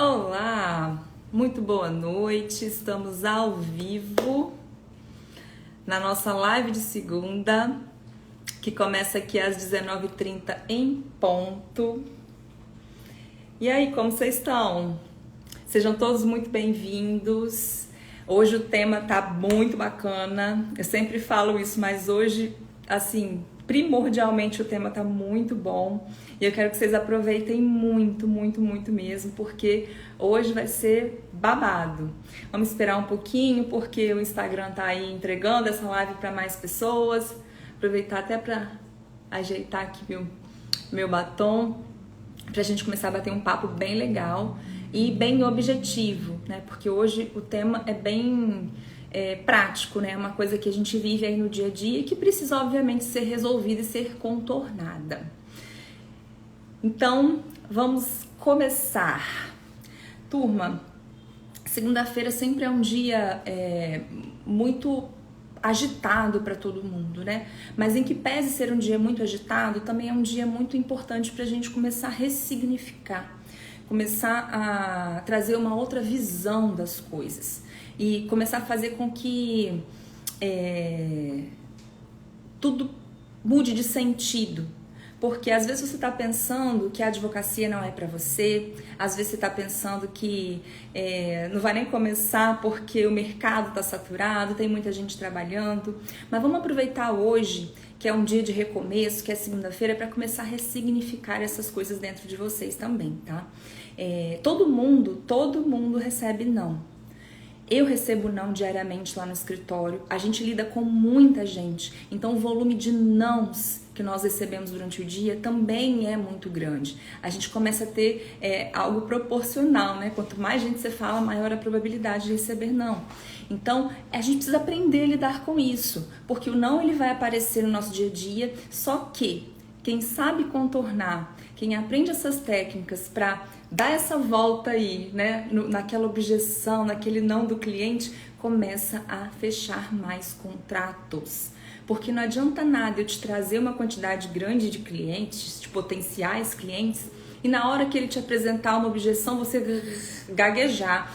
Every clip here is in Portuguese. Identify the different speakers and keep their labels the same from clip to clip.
Speaker 1: Olá, muito boa noite, estamos ao vivo na nossa live de segunda, que começa aqui às 19h30 em ponto. E aí, como vocês estão? Sejam todos muito bem-vindos. Hoje o tema tá muito bacana, eu sempre falo isso, mas hoje, assim, primordialmente o tema tá muito bom. E eu quero que vocês aproveitem muito mesmo, porque hoje vai ser babado. Vamos esperar um pouquinho, porque o Instagram tá aí entregando essa live para mais pessoas. Aproveitar até para ajeitar aqui meu batom, pra gente começar a bater um papo bem legal e bem objetivo, né? Porque hoje o tema é bem prático, né? É uma coisa que a gente vive aí no dia a dia e que precisa, obviamente, ser resolvida e ser contornada. Então, vamos começar. Turma, segunda-feira sempre é um dia muito agitado para todo mundo, né? Mas em que pese ser um dia muito agitado, também é um dia muito importante para a gente começar a ressignificar, começar a trazer uma outra visão das coisas e começar a fazer com que tudo mude de sentido. Porque às vezes você está pensando que a advocacia não é para você, às vezes você está pensando que não vai nem começar porque o mercado está saturado, tem muita gente trabalhando. Mas vamos aproveitar hoje, que é um dia de recomeço, que é segunda-feira, para começar a ressignificar essas coisas dentro de vocês também, tá? Todo mundo recebe não. Eu recebo não diariamente lá no escritório, a gente lida com muita gente, então o volume de nãos que nós recebemos durante o dia também é muito grande. A gente começa a ter algo proporcional, né? Quanto mais gente você fala, maior a probabilidade de receber não. Então, a gente precisa aprender a lidar com isso, porque o não ele vai aparecer no nosso dia a dia, só que quem sabe contornar, quem aprende essas técnicas para dar essa volta aí, né, naquela objeção, naquele não do cliente, começa a fechar mais contratos. Porque não adianta nada eu te trazer uma quantidade grande de clientes, de potenciais clientes, e na hora que ele te apresentar uma objeção, você gaguejar,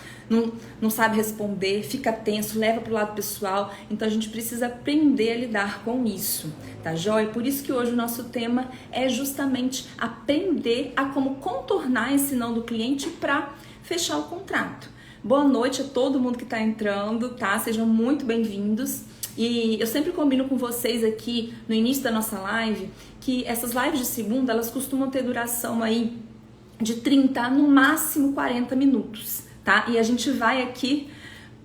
Speaker 1: não sabe responder, fica tenso, leva para o lado pessoal. Então a gente precisa aprender a lidar com isso, tá joia? Por isso que hoje o nosso tema é justamente aprender a como contornar esse não do cliente para fechar o contrato. Boa noite a todo mundo que está entrando, tá? Sejam muito bem-vindos. E eu sempre combino com vocês aqui no início da nossa live que essas lives de segunda, elas costumam ter duração aí de 30, no máximo 40 minutos, tá? E a gente vai aqui,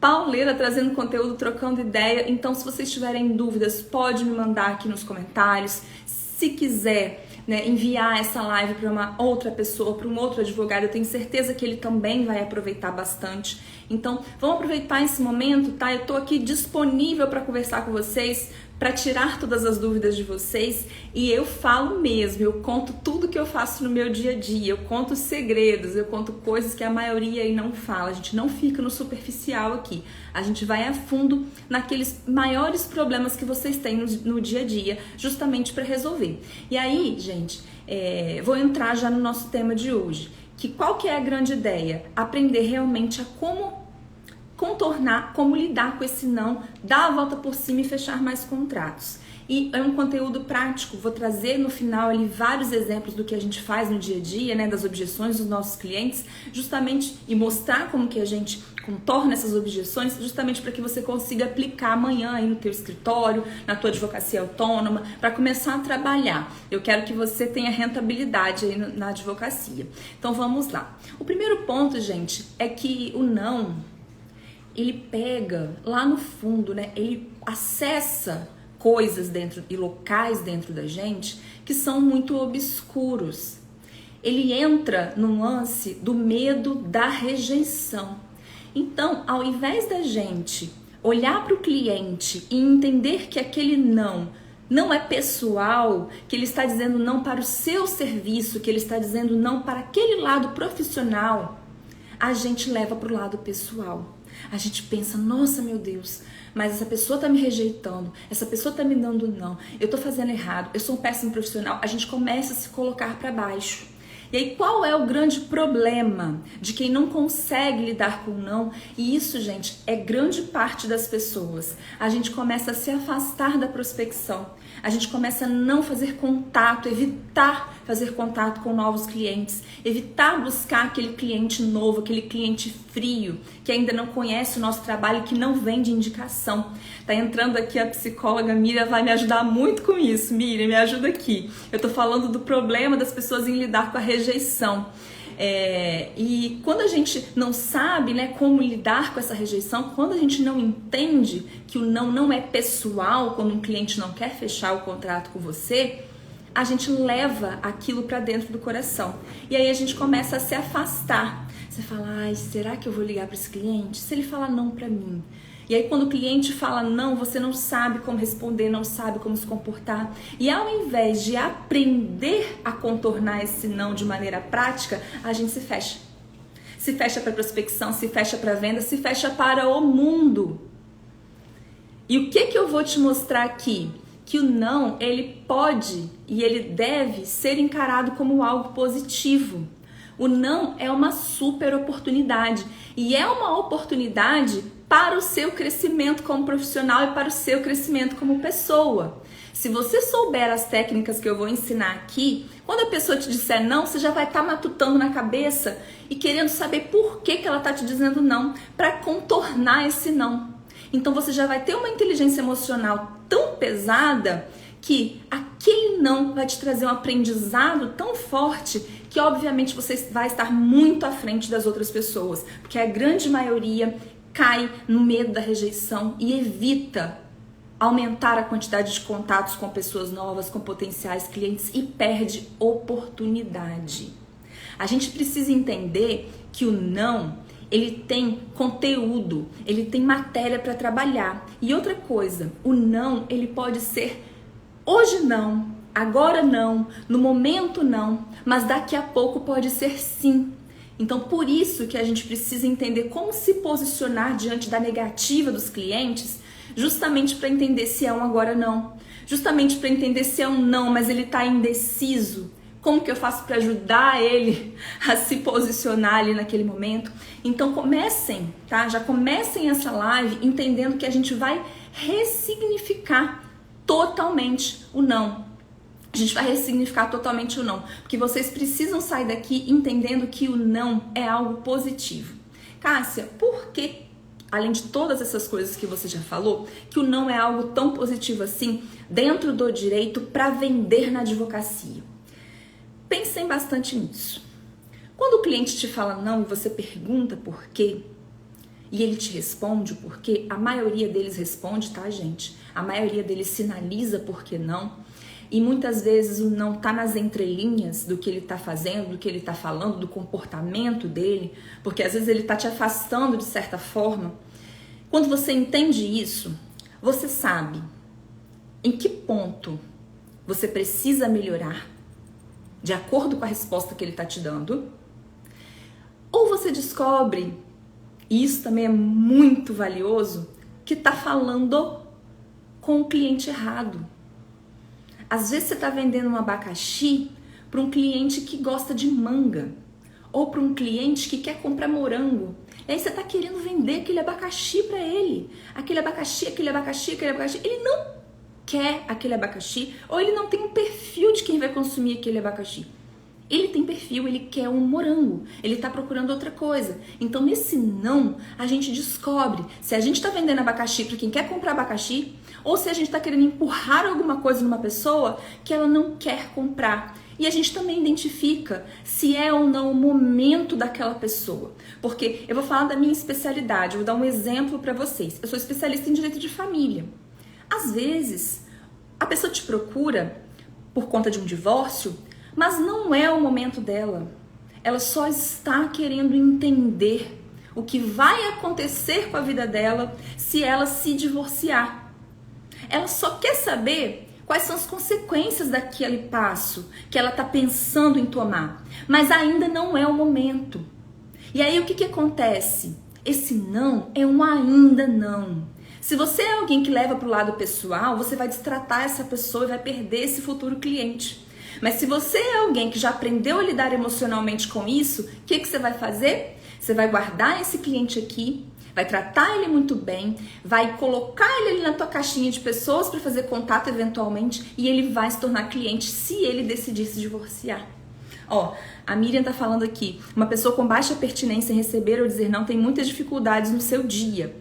Speaker 1: pauleira, trazendo conteúdo, trocando ideia. Então, se vocês tiverem dúvidas, pode me mandar aqui nos comentários. Se quiser, né, enviar essa live para uma outra pessoa, para um outro advogado, eu tenho certeza que ele também vai aproveitar bastante. Então, vamos aproveitar esse momento, tá? Eu tô aqui disponível para conversar com vocês, para tirar todas as dúvidas de vocês, e eu falo mesmo, eu conto tudo que eu faço no meu dia a dia, eu conto segredos, eu conto coisas que a maioria aí não fala. A gente não fica no superficial aqui, a gente vai a fundo naqueles maiores problemas que vocês têm no dia a dia, justamente para resolver. E aí, gente, vou entrar já no nosso tema de hoje, que qual que é a grande ideia? Aprender realmente a como contornar, como lidar com esse não, dar a volta por cima e fechar mais contratos. E é um conteúdo prático, vou trazer no final ali vários exemplos do que a gente faz no dia a dia, né, das objeções dos nossos clientes, justamente, e mostrar como que a gente contorna essas objeções, justamente para que você consiga aplicar amanhã aí no teu escritório, na tua advocacia autônoma, para começar a trabalhar. Eu quero que você tenha rentabilidade aí na advocacia. Então vamos lá. O primeiro ponto, gente, é que o não, ele pega lá no fundo, né? Ele acessa coisas dentro e locais dentro da gente que são muito obscuros. Ele entra no lance do medo da rejeição. Então, ao invés da gente olhar para o cliente e entender que aquele não é pessoal, que ele está dizendo não para o seu serviço, que ele está dizendo não para aquele lado profissional, a gente leva para o lado pessoal. A gente pensa, nossa, meu Deus, mas essa pessoa tá me rejeitando, essa pessoa tá me dando não, eu tô fazendo errado, eu sou um péssimo profissional. A gente começa a se colocar para baixo. E aí, qual é o grande problema de quem não consegue lidar com o não? E isso, gente, é grande parte das pessoas. A gente começa a se afastar da prospecção. A gente começa a não fazer contato, evitar fazer contato com novos clientes, evitar buscar aquele cliente novo, aquele cliente frio, que ainda não conhece o nosso trabalho, que não vem de indicação. Tá entrando aqui a psicóloga Miriam, vai me ajudar muito com isso. Miriam, me ajuda aqui. Eu tô falando do problema das pessoas em lidar com a rejeição. E quando a gente não sabe, né, como lidar com essa rejeição, quando a gente não entende que o não é pessoal, quando um cliente não quer fechar o contrato com você, a gente leva aquilo para dentro do coração. E aí a gente começa a se afastar. Você fala, ai, será que eu vou ligar para esse cliente? Se ele falar não para mim. E aí quando o cliente fala não, você não sabe como responder, não sabe como se comportar. E ao invés de aprender a contornar esse não de maneira prática, a gente se fecha. Se fecha para prospecção, se fecha para venda, se fecha para o mundo. E o que eu vou te mostrar aqui? Que o não, ele pode e ele deve ser encarado como algo positivo. O não é uma super oportunidade e é uma oportunidade para o seu crescimento como profissional e para o seu crescimento como pessoa. Se você souber as técnicas que eu vou ensinar aqui, quando a pessoa te disser não, você já vai estar matutando na cabeça e querendo saber por que ela está te dizendo não, para contornar esse não. Então você já vai ter uma inteligência emocional tão pesada que aquele não vai te trazer um aprendizado tão forte que obviamente você vai estar muito à frente das outras pessoas, porque a grande maioria cai no medo da rejeição e evita aumentar a quantidade de contatos com pessoas novas, com potenciais clientes e perde oportunidade. A gente precisa entender que o não, ele tem conteúdo, ele tem matéria para trabalhar. E outra coisa, o não, ele pode ser hoje não, agora não, no momento não, mas daqui a pouco pode ser sim. Então, por isso que a gente precisa entender como se posicionar diante da negativa dos clientes, justamente para entender se é um agora não, justamente para entender se é um não, mas ele está indeciso. Como que eu faço para ajudar ele a se posicionar ali naquele momento? Então comecem, tá? Já comecem essa live entendendo que a gente vai ressignificar totalmente o não. A gente vai ressignificar totalmente o não, porque vocês precisam sair daqui entendendo que o não é algo positivo. Cássia, por que, além de todas essas coisas que você já falou, que o não é algo tão positivo assim dentro do direito para vender na advocacia? Pensem bastante nisso. Quando o cliente te fala não e você pergunta por quê, e ele te responde o porquê, a maioria deles responde, tá, gente? A maioria deles sinaliza por que não. E muitas vezes o não tá nas entrelinhas do que ele tá fazendo, do que ele tá falando, do comportamento dele, porque às vezes ele tá te afastando de certa forma. Quando você entende isso, você sabe em que ponto você precisa melhorar de acordo com a resposta que ele está te dando, ou você descobre, e isso também é muito valioso, que está falando com o cliente errado. Às vezes você está vendendo um abacaxi para um cliente que gosta de manga, ou para um cliente que quer comprar morango. E aí você está querendo vender aquele abacaxi para ele, aquele abacaxi. Ele não quer aquele abacaxi, ou ele não tem um perfil de quem vai consumir aquele abacaxi. Ele tem perfil, ele quer um morango, ele está procurando outra coisa. Então nesse não, a gente descobre se a gente está vendendo abacaxi para quem quer comprar abacaxi, ou se a gente está querendo empurrar alguma coisa numa pessoa que ela não quer comprar. E a gente também identifica se é ou não o momento daquela pessoa. Porque eu vou falar da minha especialidade, eu vou dar um exemplo para vocês. Eu sou especialista em direito de família. Às vezes, a pessoa te procura por conta de um divórcio, mas não é o momento dela. Ela só está querendo entender o que vai acontecer com a vida dela se ela se divorciar. Ela só quer saber quais são as consequências daquele passo que ela está pensando em tomar, mas ainda não é o momento. E aí o que acontece? Esse não é um ainda não. Se você é alguém que leva para o lado pessoal, você vai destratar essa pessoa e vai perder esse futuro cliente. Mas se você é alguém que já aprendeu a lidar emocionalmente com isso, o que você vai fazer? Você vai guardar esse cliente aqui, vai tratar ele muito bem, vai colocar ele ali na tua caixinha de pessoas para fazer contato eventualmente e ele vai se tornar cliente se ele decidir se divorciar. Ó, a Miriam tá falando aqui, uma pessoa com baixa pertinência em receber ou dizer não tem muitas dificuldades no seu dia,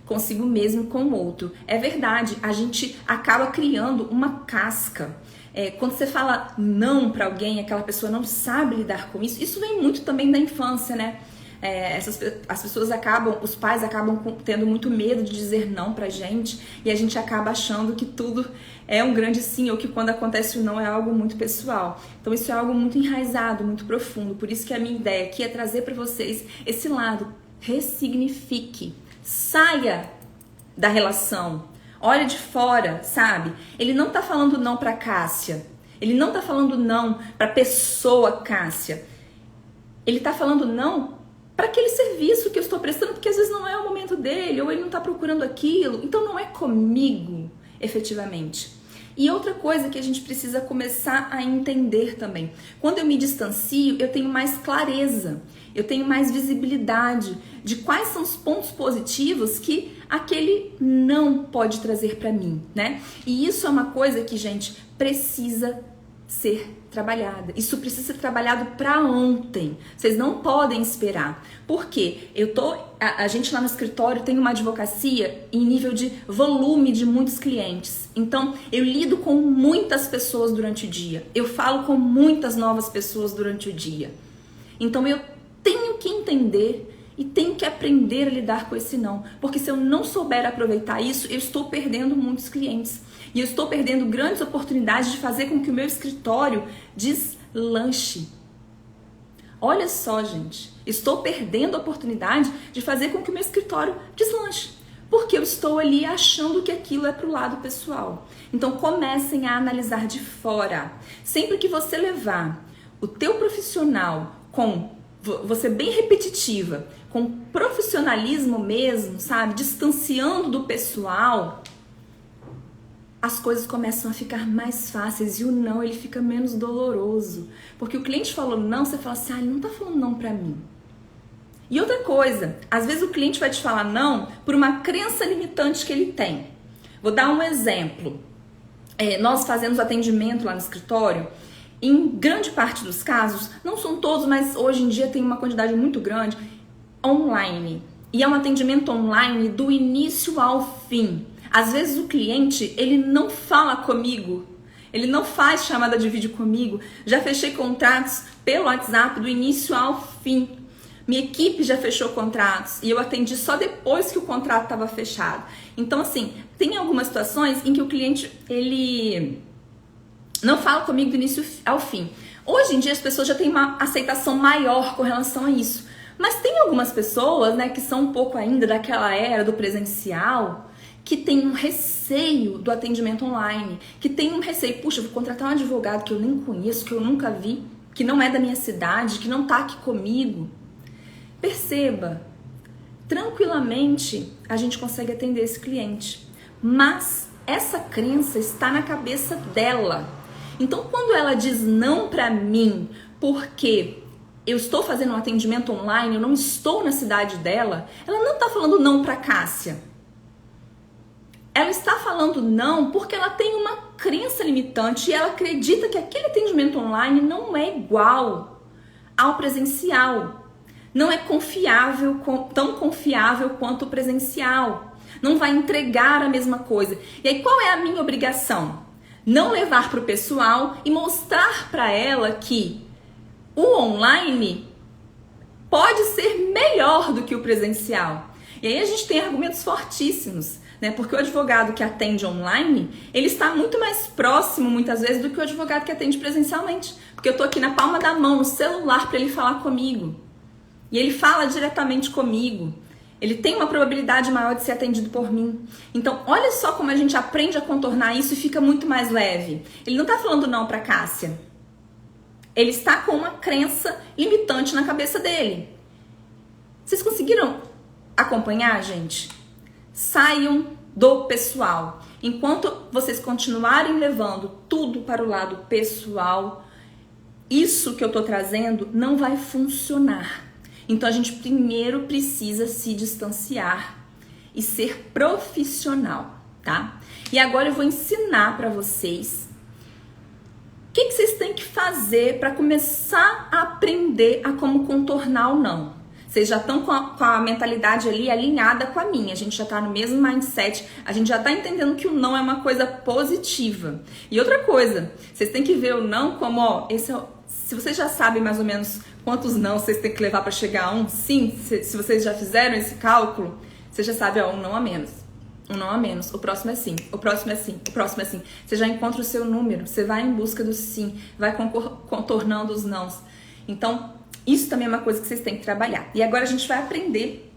Speaker 1: consigo mesmo e com o outro. É verdade, a gente acaba criando uma casca. Quando você fala não pra alguém, aquela pessoa não sabe lidar com isso, isso vem muito também da infância, né? As pessoas os pais acabam tendo muito medo de dizer não pra gente e a gente acaba achando que tudo é um grande sim, ou que quando acontece o não é algo muito pessoal. Então isso é algo muito enraizado, muito profundo. Por isso que a minha ideia aqui é trazer pra vocês esse lado. Ressignifique, saia da relação, olha de fora, sabe? Ele não tá falando não pra Cássia, ele não tá falando não pra pessoa Cássia, ele tá falando não para aquele serviço que eu estou prestando, porque às vezes não é o momento dele, ou ele não está procurando aquilo, então não é comigo, efetivamente. E outra coisa que a gente precisa começar a entender também, quando eu me distancio, eu tenho mais clareza, eu tenho mais visibilidade de quais são os pontos positivos que aquele não pode trazer para mim, né? E isso é uma coisa que, gente, precisa ser trabalhada. Isso precisa ser trabalhado para ontem. Vocês não podem esperar. Por quê? A gente lá no escritório tem uma advocacia em nível de volume de muitos clientes. Então, eu lido com muitas pessoas durante o dia. Eu falo com muitas novas pessoas durante o dia. Então, eu tenho que entender e tenho que aprender a lidar com esse não. Porque se eu não souber aproveitar isso, eu estou perdendo muitos clientes. E eu estou perdendo grandes oportunidades de fazer com que o meu escritório deslanche. Olha só, gente. Estou perdendo a oportunidade de fazer com que o meu escritório deslanche. Porque eu estou ali achando que aquilo é pro lado pessoal. Então comecem a analisar de fora. Sempre que você levar o teu profissional com você bem repetitiva, com profissionalismo mesmo, sabe? Distanciando do pessoal, as coisas começam a ficar mais fáceis e o não, ele fica menos doloroso. Porque o cliente falou não, você fala assim, ele não tá falando não pra mim. E outra coisa, às vezes o cliente vai te falar não por uma crença limitante que ele tem. Vou dar um exemplo. Nós fazemos atendimento lá no escritório, em grande parte dos casos, não são todos, mas hoje em dia tem uma quantidade muito grande, online. E é um atendimento online do início ao fim. Às vezes o cliente, ele não fala comigo, ele não faz chamada de vídeo comigo. Já fechei contratos pelo WhatsApp do início ao fim. Minha equipe já fechou contratos e eu atendi só depois que o contrato estava fechado. Então, assim, tem algumas situações em que o cliente, ele não fala comigo do início ao fim. Hoje em dia as pessoas já têm uma aceitação maior com relação a isso. Mas tem algumas pessoas, né, que são um pouco ainda daquela era do presencial, que tem um receio do atendimento online, que tem um receio, puxa, eu vou contratar um advogado que eu nem conheço, que eu nunca vi, que não é da minha cidade, que não tá aqui comigo. Perceba, tranquilamente a gente consegue atender esse cliente, mas essa crença está na cabeça dela. Então, quando ela diz não pra mim, porque eu estou fazendo um atendimento online, eu não estou na cidade dela, ela não está falando não pra Cássia. Ela está falando não porque ela tem uma crença limitante e ela acredita que aquele atendimento online não é igual ao presencial. Não é confiável, tão confiável quanto o presencial. Não vai entregar a mesma coisa. E aí, qual é a minha obrigação? Não levar para o pessoal e mostrar para ela que o online pode ser melhor do que o presencial. E aí a gente tem argumentos fortíssimos, né? Porque o advogado que atende online, ele está muito mais próximo, muitas vezes, do que o advogado que atende presencialmente. Porque eu estou aqui na palma da mão, no celular, para ele falar comigo. E ele fala diretamente comigo. Ele tem uma probabilidade maior de ser atendido por mim. Então, olha só como a gente aprende a contornar isso e fica muito mais leve. Ele não está falando não para Cássia. Ele está com uma crença limitante na cabeça dele. Vocês conseguiram acompanhar, gente? Saiam do pessoal. Enquanto vocês continuarem levando tudo para o lado pessoal, isso que eu tô trazendo não vai funcionar. Então a gente primeiro precisa se distanciar e ser profissional, tá? E agora eu vou ensinar pra vocês o que vocês têm que fazer para começar a aprender a como contornar o não. Vocês já estão com a mentalidade ali alinhada com a minha, a gente já tá no mesmo mindset, a gente já tá entendendo que o não é uma coisa positiva. E outra coisa, vocês têm que ver o não como, ó, se vocês já sabem mais ou menos quantos não vocês têm que levar para chegar a um sim, se vocês já fizeram esse cálculo, você já sabe, ó, um não a menos. Um não a menos, o próximo é sim, o próximo é sim, o próximo é sim. Você já encontra o seu número, você vai em busca do sim, vai contornando os nãos. Então, isso também é uma coisa que vocês têm que trabalhar. E agora a gente vai aprender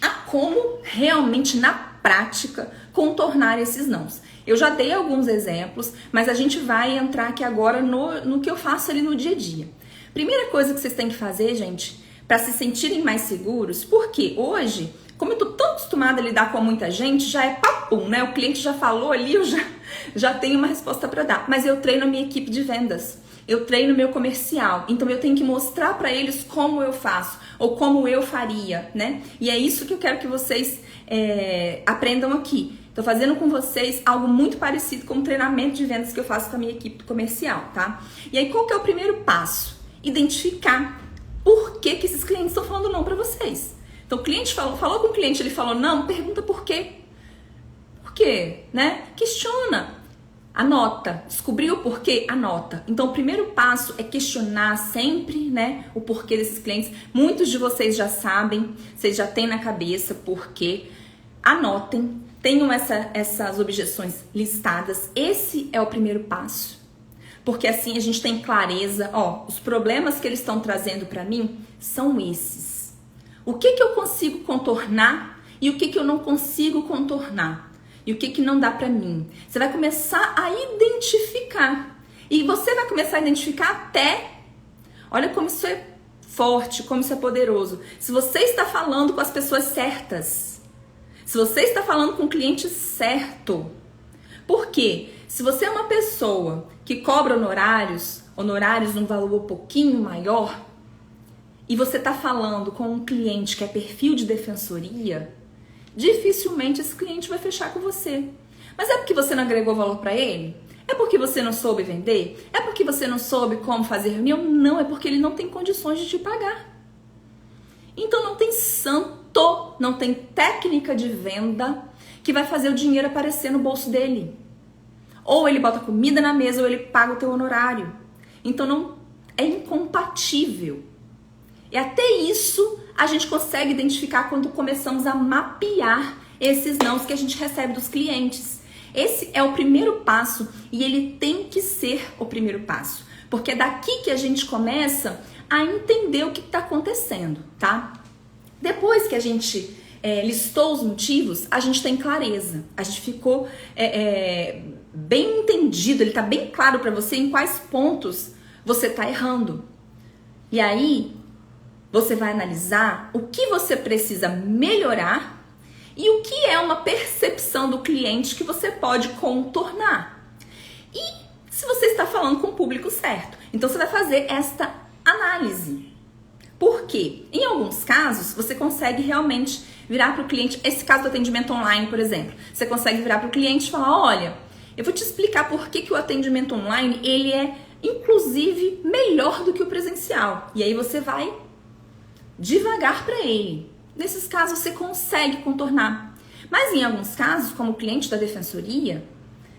Speaker 1: a como realmente, na prática, contornar esses nãos. Eu já dei alguns exemplos, mas a gente vai entrar aqui agora no que eu faço ali no dia a dia. Primeira coisa que vocês têm que fazer, gente, para se sentirem mais seguros, porque hoje, como eu tô tão acostumada a lidar com muita gente, já é papum, né? O cliente já falou ali, eu já tenho uma resposta para dar. Mas eu treino a minha equipe de vendas, eu treino meu comercial, então eu tenho que mostrar para eles como eu faço, ou como eu faria, né? E é isso que eu quero que vocês aprendam aqui. Tô fazendo com vocês algo muito parecido com o treinamento de vendas que eu faço com a minha equipe comercial, tá? E aí, qual que é o primeiro passo? Identificar por que esses clientes estão falando não para vocês. Então, o cliente falou com o cliente, ele falou não, pergunta por quê. Por quê, né? Questiona, anota, descobriu o porquê, anota. Então, o primeiro passo é questionar sempre, né, o porquê desses clientes. Muitos de vocês já sabem, vocês já têm na cabeça porquê. Anotem, tenham essas objeções listadas. Esse é o primeiro passo. Porque assim a gente tem clareza, ó, os problemas que eles estão trazendo para mim são esses. O que eu consigo contornar e o que eu não consigo contornar? E o que não dá para mim? Você vai começar a identificar. E você vai começar a identificar até... Olha como isso é forte, como isso é poderoso. Se você está falando com as pessoas certas, se você está falando com o cliente certo. Por quê? Se você é uma pessoa que cobra honorários num valor um pouquinho maior, e você está falando com um cliente que é perfil de defensoria, dificilmente esse cliente vai fechar com você. Mas é porque você não agregou valor para ele? É porque você não soube vender? É porque você não soube como fazer reunião? Não, é porque ele não tem condições de te pagar. Então não tem santo, não tem técnica de venda que vai fazer o dinheiro aparecer no bolso dele. Ou ele bota comida na mesa ou ele paga o teu honorário. Então não é incompatível. E até isso a gente consegue identificar quando começamos a mapear esses nãos que a gente recebe dos clientes. Esse é o primeiro passo e ele tem que ser o primeiro passo. Porque é daqui que a gente começa a entender o que está acontecendo, tá? Depois que a gente listou os motivos, a gente tem clareza. A gente ficou bem entendido, ele está bem claro para você em quais pontos você está errando. E aí, você vai analisar o que você precisa melhorar e o que é uma percepção do cliente que você pode contornar. E se você está falando com o público certo. Então, você vai fazer esta análise. Por quê? Em alguns casos, você consegue realmente virar para o cliente, esse caso do atendimento online, por exemplo, você consegue virar para o cliente e falar, olha, eu vou te explicar por que o atendimento online, ele é, inclusive, melhor do que o presencial. E aí você vai devagar para ele. Nesses casos, você consegue contornar. Mas em alguns casos, como o cliente da defensoria,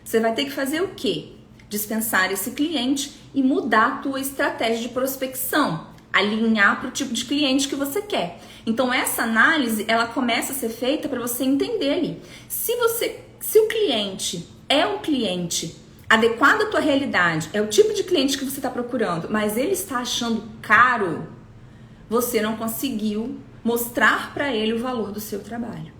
Speaker 1: você vai ter que fazer o quê? Dispensar esse cliente e mudar a tua estratégia de prospecção. Alinhar para o tipo de cliente que você quer. Então, essa análise, ela começa a ser feita para você entender ali. Se o cliente é um cliente adequado à tua realidade, é o tipo de cliente que você está procurando, mas ele está achando caro, você não conseguiu mostrar para ele o valor do seu trabalho.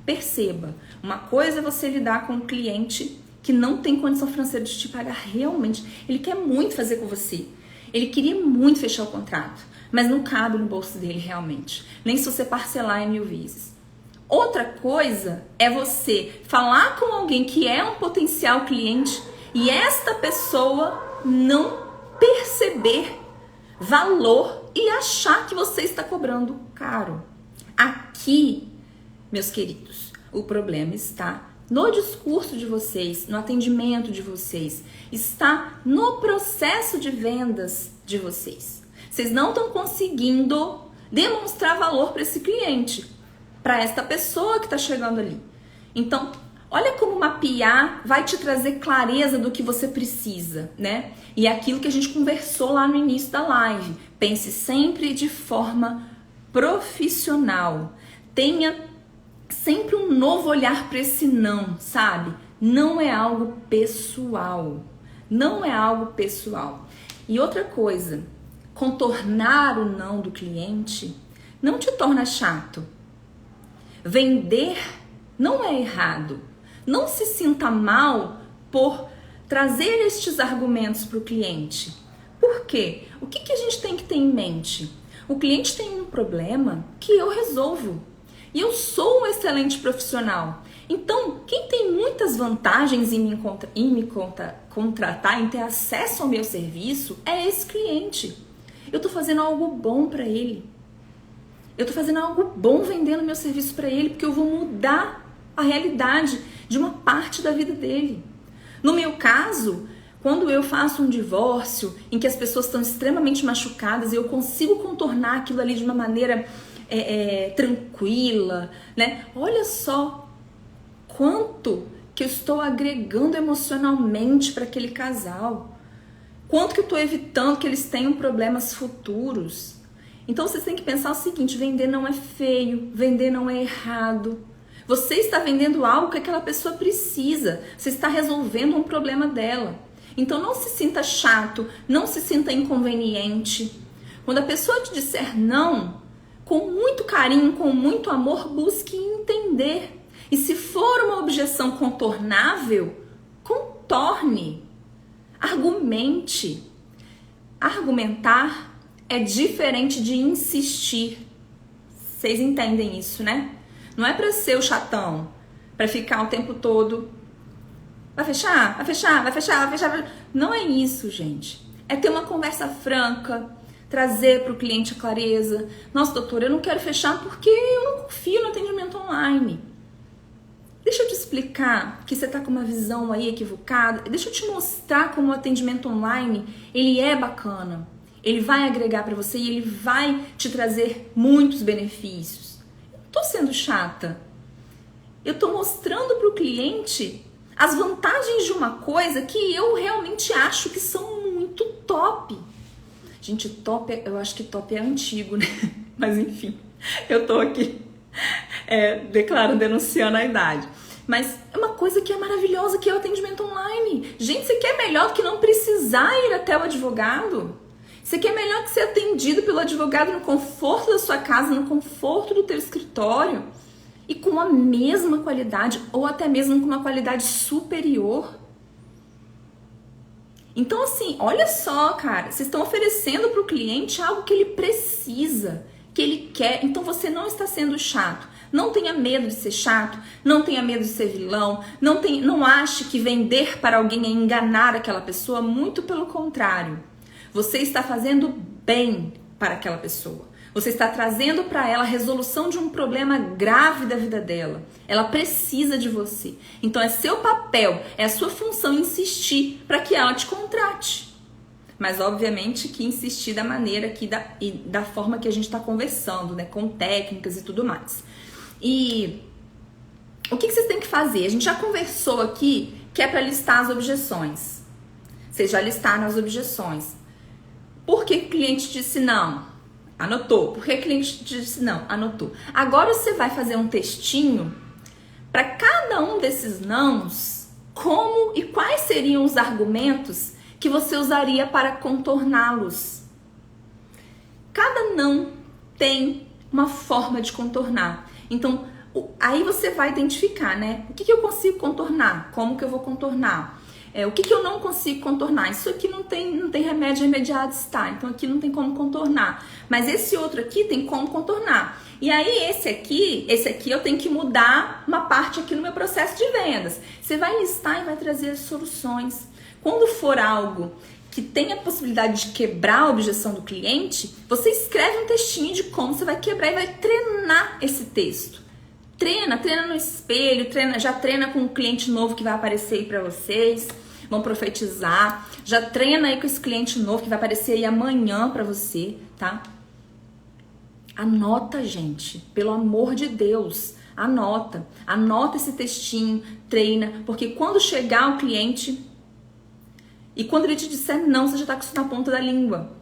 Speaker 1: Perceba, uma coisa é você lidar com um cliente que não tem condição financeira de te pagar realmente. Ele quer muito fazer com você. Ele queria muito fechar o contrato, mas não cabe no bolso dele realmente. Nem se você parcelar em 1000 vezes. Outra coisa é você falar com alguém que é um potencial cliente e esta pessoa não percebe perceber valor e achar que você está cobrando caro. Aqui, meus queridos, o problema está no discurso de vocês, no atendimento de vocês, está no processo de vendas de vocês. Vocês não estão conseguindo demonstrar valor para esse cliente, para esta pessoa que está chegando ali. Então, olha como mapear vai te trazer clareza do que você precisa, né? E é aquilo que a gente conversou lá no início da live. Pense sempre de forma profissional. Tenha sempre um novo olhar para esse não, sabe? Não é algo pessoal. Não é algo pessoal. E outra coisa, contornar o não do cliente não te torna chato. Vender não é errado. Não se sinta mal por trazer estes argumentos para o cliente. Por quê? O que a gente tem que ter em mente? O cliente tem um problema que eu resolvo. E eu sou um excelente profissional. Então, quem tem muitas vantagens em me contratar, em ter acesso ao meu serviço, é esse cliente. Eu estou fazendo algo bom para ele. Eu estou fazendo algo bom vendendo meu serviço para ele, porque eu vou mudar a realidade de uma parte da vida dele. No meu caso, quando eu faço um divórcio em que as pessoas estão extremamente machucadas e eu consigo contornar aquilo ali de uma maneira tranquila, né? Olha só quanto que eu estou agregando emocionalmente para aquele casal. Quanto que eu estou evitando que eles tenham problemas futuros. Então vocês têm que pensar o seguinte, vender não é feio, vender não é errado. Você está vendendo algo que aquela pessoa precisa. Você está resolvendo um problema dela. Então não se sinta chato, não se sinta inconveniente. Quando a pessoa te disser não, com muito carinho, com muito amor, busque entender. E se for uma objeção contornável, contorne. Argumente. Argumentar é diferente de insistir. Vocês entendem isso, né? Não é para ser o chatão, para ficar o tempo todo. Vai fechar, vai fechar, vai fechar, vai fechar. Não é isso, gente. É ter uma conversa franca, trazer para o cliente a clareza. Nossa, doutora, eu não quero fechar porque eu não confio no atendimento online. Deixa eu te explicar que você está com uma visão aí equivocada. Deixa eu te mostrar como o atendimento online, ele é bacana. Ele vai agregar para você e ele vai te trazer muitos benefícios. Eu não estou sendo chata. Eu estou mostrando para o cliente as vantagens de uma coisa que eu realmente acho que são muito top. Gente, top, eu acho que top é antigo, né? Mas enfim, eu tô aqui denunciando a idade. Mas é uma coisa que é maravilhosa, que é o atendimento online. Gente, você quer melhor do que não precisar ir até o advogado? Você quer melhor que ser atendido pelo advogado no conforto da sua casa, no conforto do teu escritório? E com a mesma qualidade, ou até mesmo com uma qualidade superior. Então assim, olha só, cara, vocês estão oferecendo para o cliente algo que ele precisa, que ele quer. Então você não está sendo chato. Não tenha medo de ser chato, não tenha medo de ser vilão, não ache que vender para alguém é enganar aquela pessoa, muito pelo contrário. Você está fazendo bem para aquela pessoa. Você está trazendo para ela a resolução de um problema grave da vida dela. Ela precisa de você. Então é seu papel, é a sua função insistir para que ela te contrate. Mas obviamente que insistir da maneira da forma que a gente está conversando, né? Com técnicas e tudo mais. E o que vocês têm que fazer? A gente já conversou aqui que é para listar as objeções. Vocês já listaram as objeções. Por que o cliente disse não? Anotou. Por que o cliente disse não? Anotou. Agora você vai fazer um textinho para cada um desses nãos, como e quais seriam os argumentos que você usaria para contorná-los. Cada não tem uma forma de contornar. Então, aí você vai identificar, né? O que eu consigo contornar? Como que eu vou contornar? O que eu não consigo contornar? Isso aqui não tem remédio imediato, está. Então aqui não tem como contornar. Mas esse outro aqui tem como contornar. E aí esse aqui eu tenho que mudar uma parte aqui no meu processo de vendas. Você vai listar e vai trazer as soluções. Quando for algo que tem a possibilidade de quebrar a objeção do cliente, você escreve um textinho de como você vai quebrar e vai treinar esse texto. Treina no espelho, já treina com um cliente novo que vai aparecer aí pra vocês, vão profetizar, já treina aí com esse cliente novo que vai aparecer aí amanhã pra você, tá? Anota, gente, pelo amor de Deus, anota esse textinho, treina, porque quando chegar o cliente e quando ele te disser não, você já tá com isso na ponta da língua.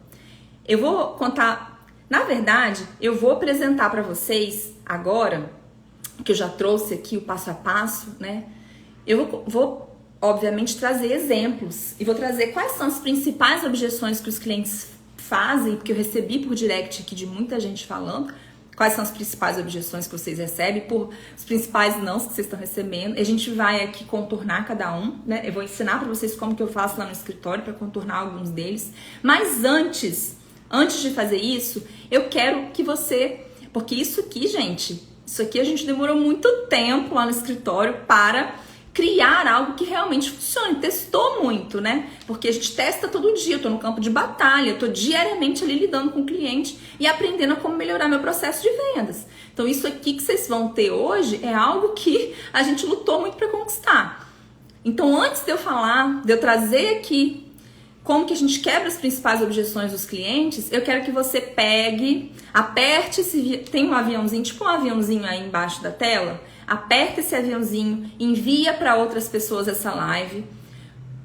Speaker 1: Eu vou contar, na verdade, eu vou apresentar pra vocês agora, que eu já trouxe aqui o passo a passo, né? Eu vou obviamente, trazer exemplos e vou trazer quais são as principais objeções que os clientes fazem, porque eu recebi por direct aqui de muita gente falando quais são as principais objeções que vocês recebem, por os principais não que vocês estão recebendo. A gente vai aqui contornar cada um, né? Eu vou ensinar para vocês como que eu faço lá no escritório para contornar alguns deles. Mas antes de fazer isso, eu quero que você, porque isso aqui, gente, isso aqui a gente demorou muito tempo lá no escritório para criar algo que realmente funcione. Testou muito, né? Porque a gente testa todo dia, eu tô no campo de batalha, eu tô diariamente ali lidando com o cliente e aprendendo a como melhorar meu processo de vendas. Então isso aqui que vocês vão ter hoje é algo que a gente lutou muito para conquistar. Então antes de eu falar, de eu trazer aqui como que a gente quebra as principais objeções dos clientes, eu quero que você pegue, aperte tem um aviãozinho, tipo um aviãozinho aí embaixo da tela, aperta esse aviãozinho, envia para outras pessoas essa live,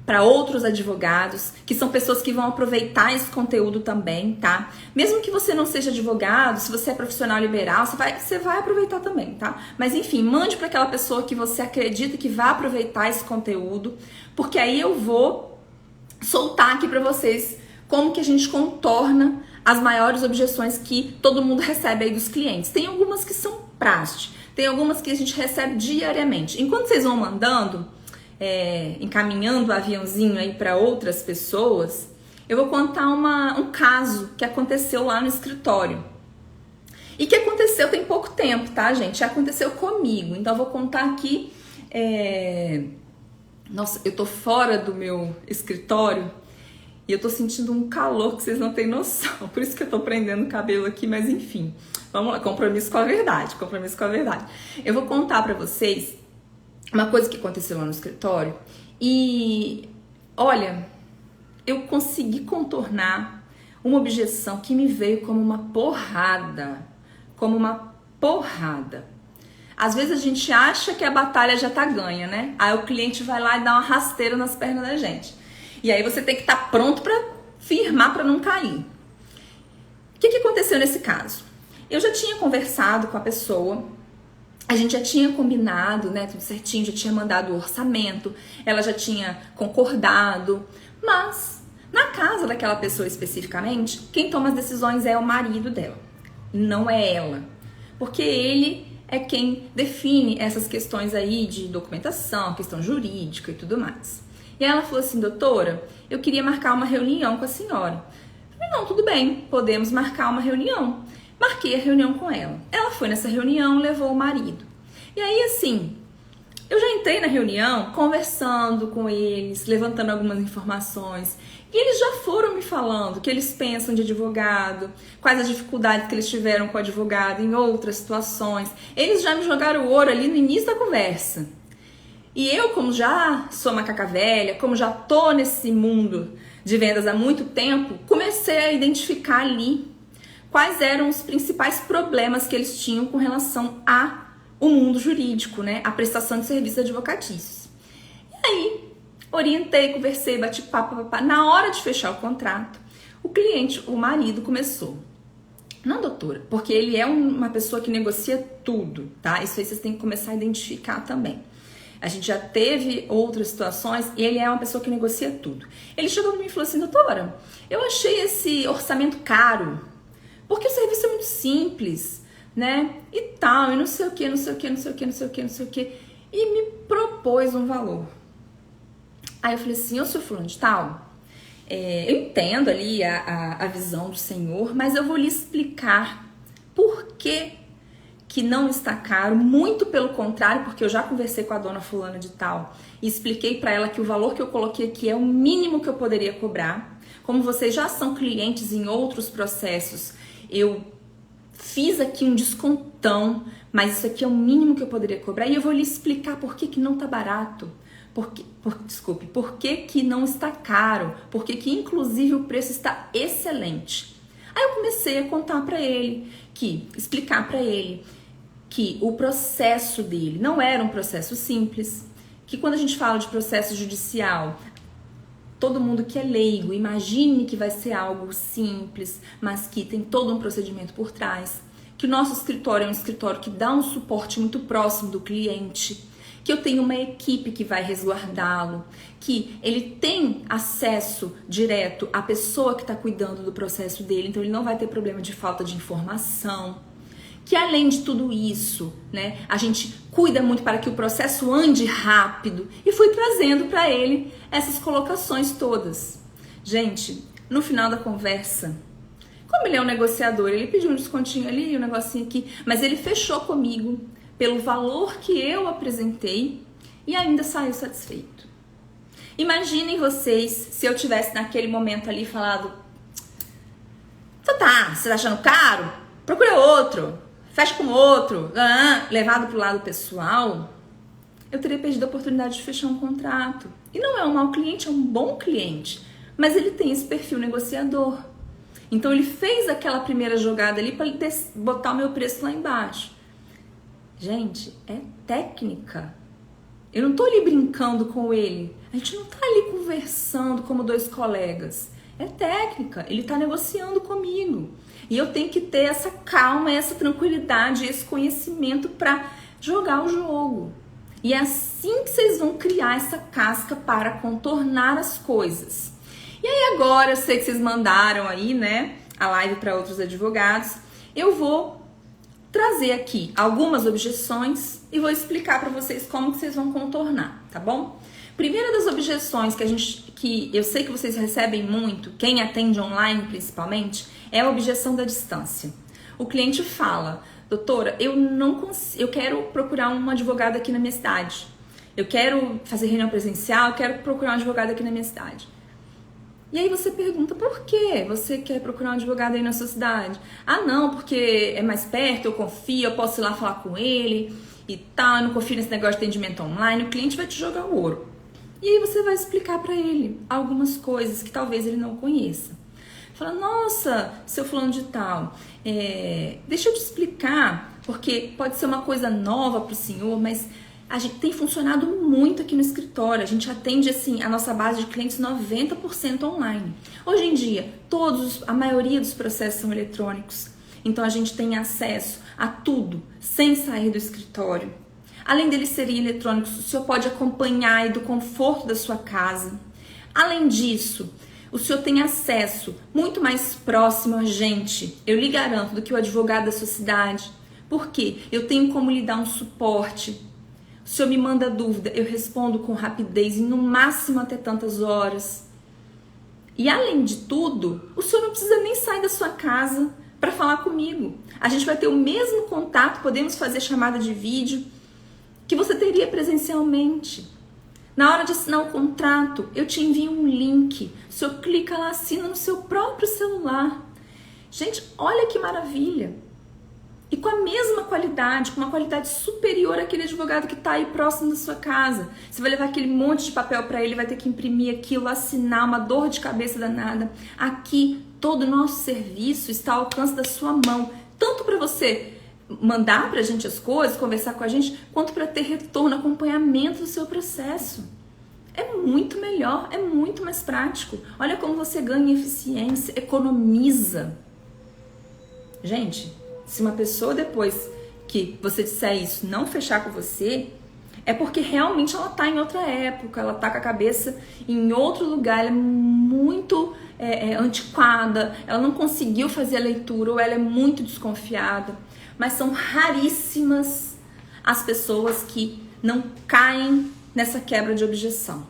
Speaker 1: para outros advogados, que são pessoas que vão aproveitar esse conteúdo também, tá? Mesmo que você não seja advogado, se você é profissional liberal, você vai aproveitar também, tá? Mas enfim, mande para aquela pessoa que você acredita que vai aproveitar esse conteúdo, porque aí eu vou soltar aqui para vocês como que a gente contorna as maiores objeções que todo mundo recebe aí dos clientes. Tem algumas que são práticas, tem algumas que a gente recebe diariamente. Enquanto vocês vão mandando, encaminhando o aviãozinho aí para outras pessoas, eu vou contar um caso que aconteceu lá no escritório. E que aconteceu tem pouco tempo, tá, gente? Aconteceu comigo. Então eu vou contar aqui. Nossa, eu tô fora do meu escritório e eu tô sentindo um calor que vocês não têm noção. Por isso que eu tô prendendo o cabelo aqui, mas enfim. Vamos lá, compromisso com a verdade, compromisso com a verdade. Eu vou contar pra vocês uma coisa que aconteceu lá no escritório e, olha, eu consegui contornar uma objeção que me veio como uma porrada, Às vezes a gente acha que a batalha já tá ganha, né? Aí o cliente vai lá e dá uma rasteira nas pernas da gente. E aí você tem que estar pronto pra firmar pra não cair. O que aconteceu nesse caso? Eu já tinha conversado com a pessoa, a gente já tinha combinado, né, tudo certinho, já tinha mandado o orçamento, ela já tinha concordado, mas na casa daquela pessoa especificamente, quem toma as decisões é o marido dela, não é ela, porque ele é quem define essas questões aí de documentação, questão jurídica e tudo mais. E ela falou assim: doutora, eu queria marcar uma reunião com a senhora. Eu falei: não, tudo bem, podemos marcar uma reunião. Marquei a reunião com ela. Ela foi nessa reunião, levou o marido. E aí, assim, eu já entrei na reunião conversando com eles, levantando algumas informações. E eles já foram me falando o que eles pensam de advogado, quais as dificuldades que eles tiveram com o advogado em outras situações. Eles já me jogaram o ouro ali no início da conversa. E eu, como já sou macaca velha, como já tô nesse mundo de vendas há muito tempo, comecei a identificar ali quais eram os principais problemas que eles tinham com relação ao mundo jurídico, né? A prestação de serviços advocatícios. E aí, orientei, conversei, bati papo. Na hora de fechar o contrato, o cliente, o marido, começou: não, doutora, porque ele é uma pessoa que negocia tudo, tá? Isso aí vocês têm que começar a identificar também. A gente já teve outras situações e ele é uma pessoa que negocia tudo. Ele chegou para mim e falou assim: doutora, eu achei esse orçamento caro, porque o serviço é muito simples, né? E tal, e não sei o que, não sei o que, não sei o que, não sei o que, não sei o que. E me propôs um valor. Aí eu falei assim: eu sou fulano de tal, eu entendo ali a visão do senhor, mas eu vou lhe explicar por que não está caro, muito pelo contrário, porque eu já conversei com a dona fulana de tal e expliquei para ela que o valor que eu coloquei aqui é o mínimo que eu poderia cobrar, como vocês já são clientes em outros processos, eu fiz aqui um descontão, mas isso aqui é o mínimo que eu poderia cobrar e eu vou lhe explicar por que não tá barato. Por que não está caro? Por que inclusive o preço está excelente? Aí eu comecei a contar para ele, explicar para ele que o processo dele não era um processo simples, que quando a gente fala de processo judicial, todo mundo que é leigo imagine que vai ser algo simples, mas que tem todo um procedimento por trás, que o nosso escritório é um escritório que dá um suporte muito próximo do cliente, que eu tenho uma equipe que vai resguardá-lo, que ele tem acesso direto à pessoa que está cuidando do processo dele, então ele não vai ter problema de falta de informação, que além de tudo isso, né, a gente cuida muito para que o processo ande rápido e fui trazendo para ele essas colocações todas. Gente, no final da conversa, como ele é um negociador, ele pediu um descontinho ali, um negocinho aqui, mas ele fechou comigo pelo valor que eu apresentei e ainda saiu satisfeito. Imaginem vocês se eu tivesse naquele momento ali falado: você tá achando caro? Procura outro, fecha com outro, levado pro lado pessoal, eu teria perdido a oportunidade de fechar um contrato. E não é um mau cliente, é um bom cliente, mas ele tem esse perfil negociador. Então ele fez aquela primeira jogada ali para botar o meu preço lá embaixo. Gente, é técnica. Eu não tô ali brincando com ele. A gente não tá ali conversando como dois colegas. É técnica. Ele tá negociando comigo. E eu tenho que ter essa calma, essa tranquilidade, esse conhecimento para jogar o jogo. E é assim que vocês vão criar essa casca para contornar as coisas. E aí agora, eu sei que vocês mandaram aí, né, a live para outros advogados. Eu vou trazer aqui algumas objeções e vou explicar para vocês como que vocês vão contornar, tá bom? Primeira das objeções que eu sei que vocês recebem muito, quem atende online principalmente, é a objeção da distância. O cliente fala: doutora, eu quero procurar um advogado aqui na minha cidade. Eu quero fazer reunião presencial, eu quero procurar um advogado aqui na minha cidade. E aí você pergunta: por que você quer procurar um advogado aí na sua cidade? Ah, não, porque é mais perto, eu confio, eu posso ir lá falar com ele e tal, eu não confio nesse negócio de atendimento online. O cliente vai te jogar o ouro. E aí você vai explicar para ele algumas coisas que talvez ele não conheça. Fala: nossa, seu fulano de tal, deixa eu te explicar, porque pode ser uma coisa nova para o senhor, mas a gente tem funcionado muito aqui no escritório. A gente atende, assim, a nossa base de clientes 90% online. Hoje em dia, a maioria dos processos são eletrônicos. Então, a gente tem acesso a tudo, sem sair do escritório. Além deles serem eletrônicos, o senhor pode acompanhar aí do conforto da sua casa. Além disso, o senhor tem acesso muito mais próximo a gente, eu lhe garanto, do que o advogado da sua cidade. Por quê? Eu tenho como lhe dar um suporte. O senhor me manda dúvida, eu respondo com rapidez, no máximo até tantas horas. E além de tudo, o senhor não precisa nem sair da sua casa para falar comigo. A gente vai ter o mesmo contato, podemos fazer chamada de vídeo que você teria presencialmente. Na hora de assinar o contrato, eu te envio um link. O senhor clica lá, assina no seu próprio celular. Gente, olha que maravilha! E com a mesma qualidade, com uma qualidade superior àquele advogado que está aí próximo da sua casa. Você vai levar aquele monte de papel para ele, vai ter que imprimir aquilo, assinar, uma dor de cabeça danada. Aqui, todo o nosso serviço está ao alcance da sua mão. Tanto para você mandar para a gente as coisas, conversar com a gente, quanto para ter retorno, acompanhamento do seu processo. É muito melhor, é muito mais prático. Olha como você ganha eficiência, economiza. Gente, se uma pessoa depois que você disser isso não fechar com você, é porque realmente ela tá em outra época, ela tá com a cabeça em outro lugar, ela é muito antiquada, ela não conseguiu fazer a leitura ou ela é muito desconfiada. Mas são raríssimas as pessoas que não caem nessa quebra de objeção.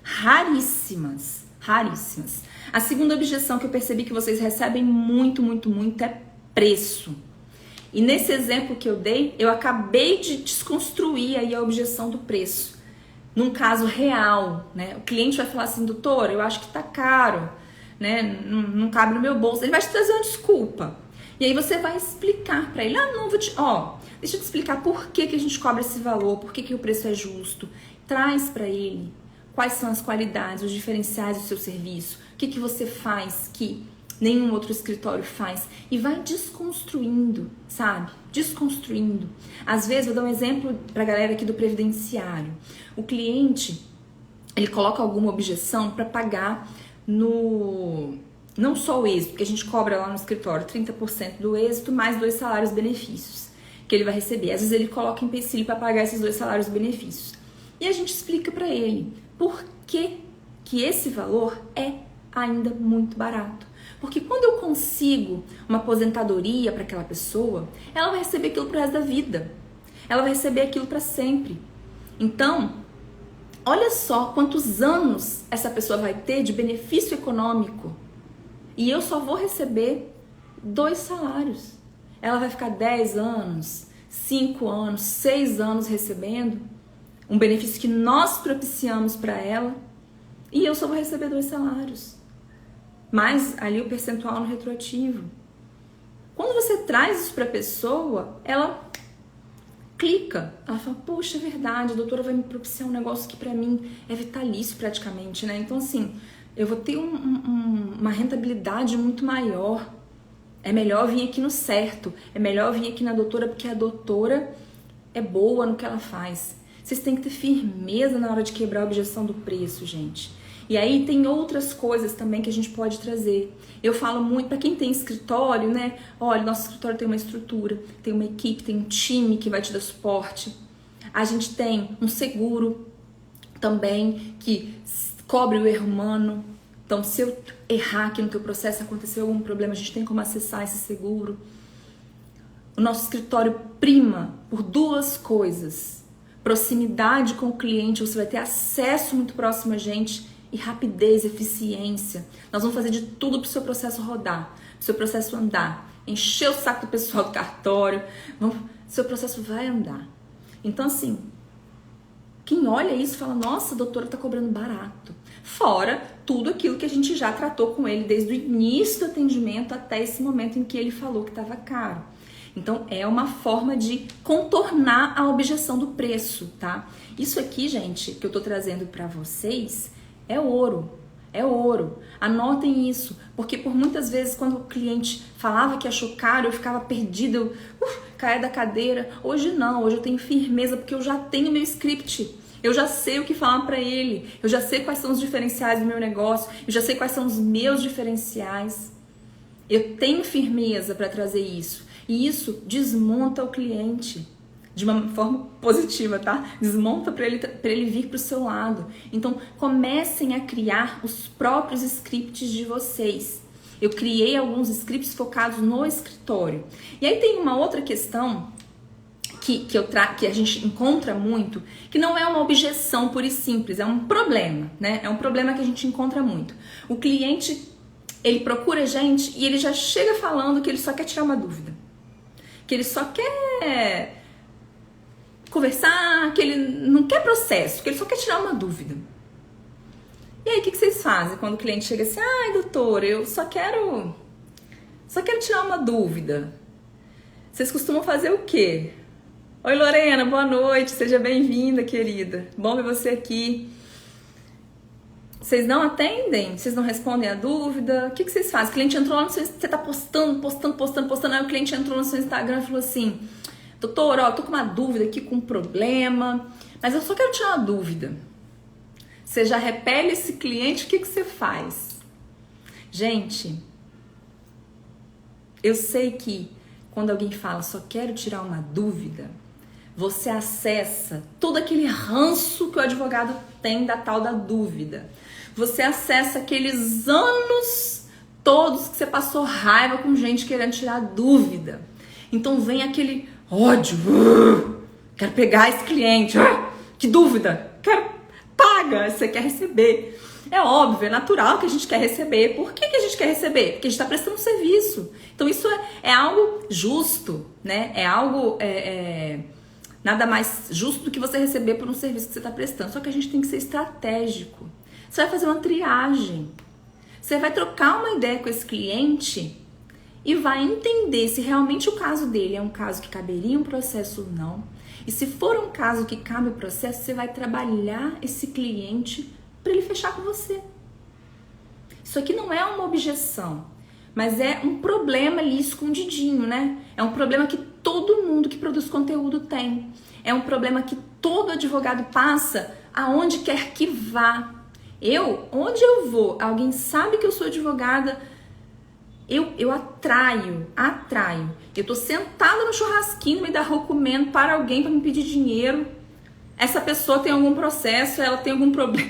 Speaker 1: Raríssimas, raríssimas. A segunda objeção que eu percebi que vocês recebem muito é preço. E nesse exemplo que eu dei, eu acabei de desconstruir aí a objeção do preço. Num caso real, né? O cliente vai falar assim: doutora, eu acho que tá caro, né? Não cabe no meu bolso. Ele vai te trazer uma desculpa. E aí você vai explicar para ele, não, deixa eu te explicar por que a gente cobra esse valor, por que o preço é justo. Traz para ele quais são as qualidades, os diferenciais do seu serviço, o que você faz que nenhum outro escritório faz. E vai desconstruindo, sabe? Desconstruindo. Às vezes, vou dar um exemplo pra galera aqui do previdenciário. O cliente, ele coloca alguma objeção para pagar não só o êxito, porque a gente cobra lá no escritório 30% do êxito mais 2 salários benefícios que ele vai receber. Às vezes ele coloca empecilho para pagar esses 2 salários benefícios. E a gente explica para ele por que esse valor é ainda muito barato. Porque quando eu consigo uma aposentadoria para aquela pessoa, ela vai receber aquilo pro resto da vida. Ela vai receber aquilo para sempre. Então, olha só quantos anos essa pessoa vai ter de benefício econômico. E eu só vou receber 2 salários. Ela vai ficar 10 anos, 5 anos, 6 anos recebendo um benefício que nós propiciamos para ela. E eu só vou receber 2 salários. Mais ali o percentual no retroativo. Quando você traz isso para a pessoa, ela clica. Ela fala, poxa, é verdade, a doutora vai me propiciar um negócio que para mim é vitalício praticamente, né? Então assim, eu vou ter uma rentabilidade muito maior. É melhor vir aqui no certo. É melhor vir aqui na doutora porque a doutora é boa no que ela faz. Vocês têm que ter firmeza na hora de quebrar a objeção do preço, gente. E aí tem outras coisas também que a gente pode trazer. Eu falo muito, para quem tem escritório, né? Olha, nosso escritório tem uma estrutura, tem uma equipe, tem um time que vai te dar suporte. A gente tem um seguro também que cobre o erro humano. Então, se eu errar aqui no teu processo, aconteceu algum problema, a gente tem como acessar esse seguro. O nosso escritório prima por 2 coisas. Proximidade com o cliente, você vai ter acesso muito próximo a gente, e rapidez, eficiência. Nós vamos fazer de tudo para o seu processo rodar, para o seu processo andar, encher o saco do pessoal do cartório, seu processo vai andar. Então assim, quem olha isso fala, nossa, a doutora está cobrando barato. Fora tudo aquilo que a gente já tratou com ele desde o início do atendimento até esse momento em que ele falou que estava caro. Então é uma forma de contornar a objeção do preço, tá? Isso aqui, gente, que eu tô trazendo para vocês é ouro. É ouro. Anotem isso, porque por muitas vezes quando o cliente falava que achou caro, eu ficava perdida, eu caía da cadeira. Hoje não, hoje eu tenho firmeza porque eu já tenho meu script. Eu já sei o que falar para ele, eu já sei quais são os diferenciais do meu negócio, eu já sei quais são os meus diferenciais. Eu tenho firmeza para trazer isso. E isso desmonta o cliente de uma forma positiva, tá? Desmonta para ele vir para o seu lado. Então, comecem a criar os próprios scripts de vocês. Eu criei alguns scripts focados no escritório. E aí tem uma outra questão que a gente encontra muito, que não é uma objeção pura e simples, é um problema, né? É um problema que a gente encontra muito. O cliente, ele procura a gente e ele já chega falando que ele só quer tirar uma dúvida. Que ele só quer conversar, que ele não quer processo, que ele só quer tirar uma dúvida. E aí, o que vocês fazem quando o cliente chega assim, ai, doutor, eu só quero tirar uma dúvida. Vocês costumam fazer o quê? Oi, Lorena, boa noite, seja bem-vinda, querida. Bom ver você aqui. Vocês não atendem? Vocês não respondem a dúvida? O que vocês fazem? O cliente entrou lá no seu... Você tá postando. Aí o cliente entrou no seu Instagram e falou assim, doutor, eu tô com uma dúvida aqui, com um problema, mas eu só quero tirar uma dúvida. Você já repele esse cliente, o que você faz? Gente, eu sei que quando alguém fala só quero tirar uma dúvida, você acessa todo aquele ranço que o advogado tem da tal da dúvida. Você acessa aqueles anos todos que você passou raiva com gente querendo tirar dúvida. Então vem aquele ódio. Quero pegar esse cliente. Que dúvida. Paga. Você quer receber. É óbvio, é natural que a gente quer receber. Por que a gente quer receber? Porque a gente está prestando um serviço. Então isso é algo justo, né? É algo... nada mais justo do que você receber por um serviço que você está prestando. Só que a gente tem que ser estratégico. Você vai fazer uma triagem. Você vai trocar uma ideia com esse cliente e vai entender se realmente o caso dele é um caso que caberia um processo ou não. E se for um caso que cabe o processo, você vai trabalhar esse cliente para ele fechar com você. Isso aqui não é uma objeção, mas é um problema ali escondidinho, né? É um problema que todo mundo que produz conteúdo tem. É um problema que todo advogado passa aonde quer que vá. Onde eu vou, alguém sabe que eu sou advogada, eu atraio. Eu tô sentada no churrasquinho, no meio da rua comendo para alguém para me pedir dinheiro. Essa pessoa tem algum processo, ela tem algum problema.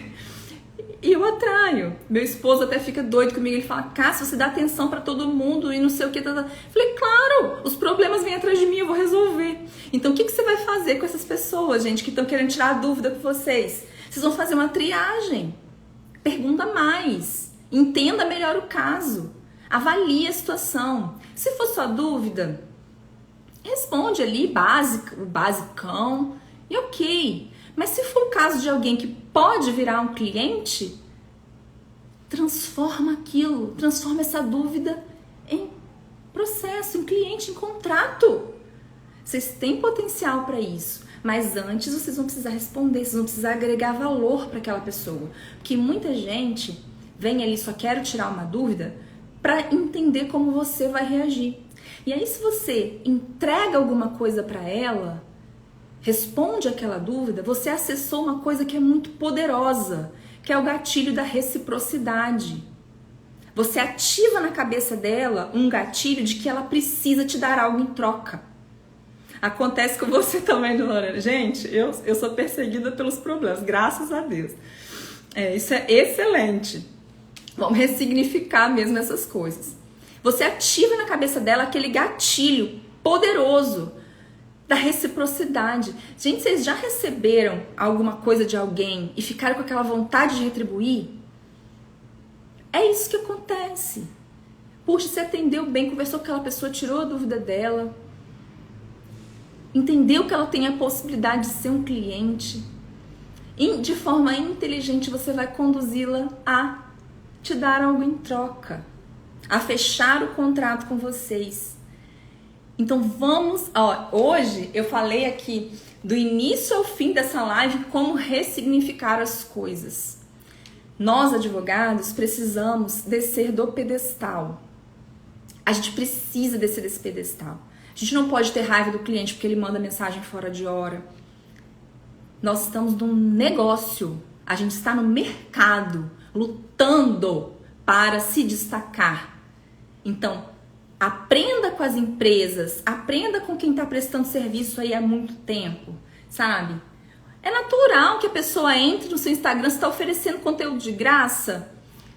Speaker 1: E eu atraio. Meu esposo até fica doido comigo. Ele fala, Cássia, você dá atenção pra todo mundo e não sei o que. Falei, claro, os problemas vêm atrás de mim, eu vou resolver. Então, o que você vai fazer com essas pessoas, gente, que estão querendo tirar a dúvida com vocês? Vocês vão fazer uma triagem. Pergunta mais. Entenda melhor o caso. Avalie a situação. Se for só dúvida, responde ali, o basicão, e ok. Mas se for o caso de alguém que pode virar um cliente, transforma aquilo, transforma essa dúvida em processo, em cliente, em contrato. Vocês têm potencial para isso, mas antes vocês vão precisar responder, vocês vão precisar agregar valor para aquela pessoa. Porque muita gente vem ali, só quero tirar uma dúvida, para entender como você vai reagir. E aí, se você entrega alguma coisa para ela, responde aquela dúvida, você acessou uma coisa que é muito poderosa, que é o gatilho da reciprocidade. Você ativa na cabeça dela um gatilho de que ela precisa te dar algo em troca. Acontece com você também, Lorena. Gente, eu sou perseguida pelos problemas, graças a Deus. Isso é excelente. Vamos ressignificar mesmo essas coisas. Você ativa na cabeça dela aquele gatilho poderoso da reciprocidade. Gente, vocês já receberam alguma coisa de alguém e ficaram com aquela vontade de retribuir? É isso que acontece. Puxa, você atendeu bem, conversou com aquela pessoa, tirou a dúvida dela, entendeu que ela tem a possibilidade de ser um cliente. E de forma inteligente você vai conduzi-la a te dar algo em troca, a fechar o contrato com vocês. Então vamos, hoje eu falei aqui do início ao fim dessa live como ressignificar as coisas. Nós, advogados, precisamos descer do pedestal. A gente precisa descer desse pedestal. A gente não pode ter raiva do cliente porque ele manda mensagem fora de hora. Nós estamos num negócio, a gente está no mercado, lutando para se destacar. Então, aprenda com as empresas, aprenda com quem está prestando serviço aí há muito tempo, sabe? É natural que a pessoa entre no seu Instagram, você está oferecendo conteúdo de graça,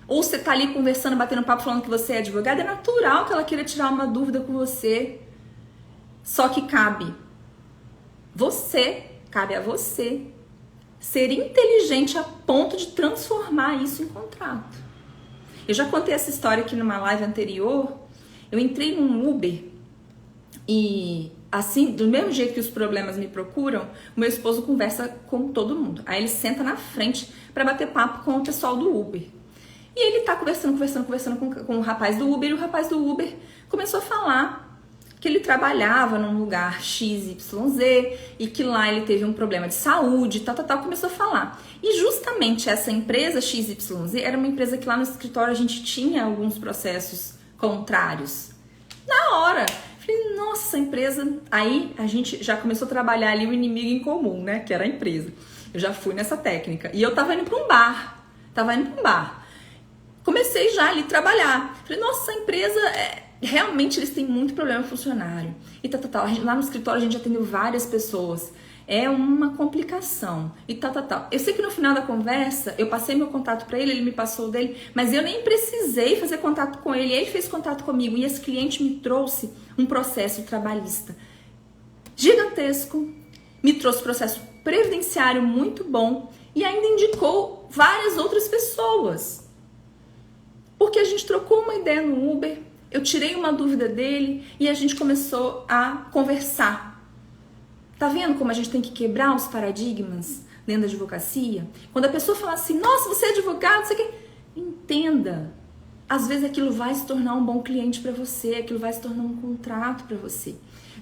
Speaker 1: ou você está ali conversando, batendo papo, falando que você é advogado, é natural que ela queira tirar uma dúvida com você. Só que cabe a você ser inteligente a ponto de transformar isso em contrato. Eu já contei essa história aqui numa live anterior. Eu entrei num Uber e, assim, do mesmo jeito que os problemas me procuram, o meu esposo conversa com todo mundo. Aí ele senta na frente para bater papo com o pessoal do Uber. E ele tá conversando com o rapaz do Uber, e o rapaz do Uber começou a falar que ele trabalhava num lugar XYZ e que lá ele teve um problema de saúde, tal, começou a falar. E justamente essa empresa XYZ era uma empresa que lá no escritório a gente tinha alguns processos contrários. Na hora, falei, nossa, essa empresa... Aí a gente já começou a trabalhar ali o inimigo em comum, né, que era a empresa. Eu já fui nessa técnica. E eu tava indo pra um bar. Comecei já ali a trabalhar. Falei, nossa, essa empresa... Realmente eles têm muito problema com funcionário. E lá no escritório a gente atendeu várias pessoas. É uma complicação. E Eu sei que no final da conversa, eu passei meu contato para ele me passou o dele, mas eu nem precisei fazer contato com ele. Ele fez contato comigo e esse cliente me trouxe um processo trabalhista gigantesco, me trouxe processo previdenciário muito bom e ainda indicou várias outras pessoas. Porque a gente trocou uma ideia no Uber, eu tirei uma dúvida dele e a gente começou a conversar. Tá vendo como a gente tem que quebrar os paradigmas dentro da advocacia? Quando a pessoa fala assim, nossa, você é advogado, você quer... Entenda às vezes aquilo vai se tornar um bom cliente para você, aquilo vai se tornar um contrato para você.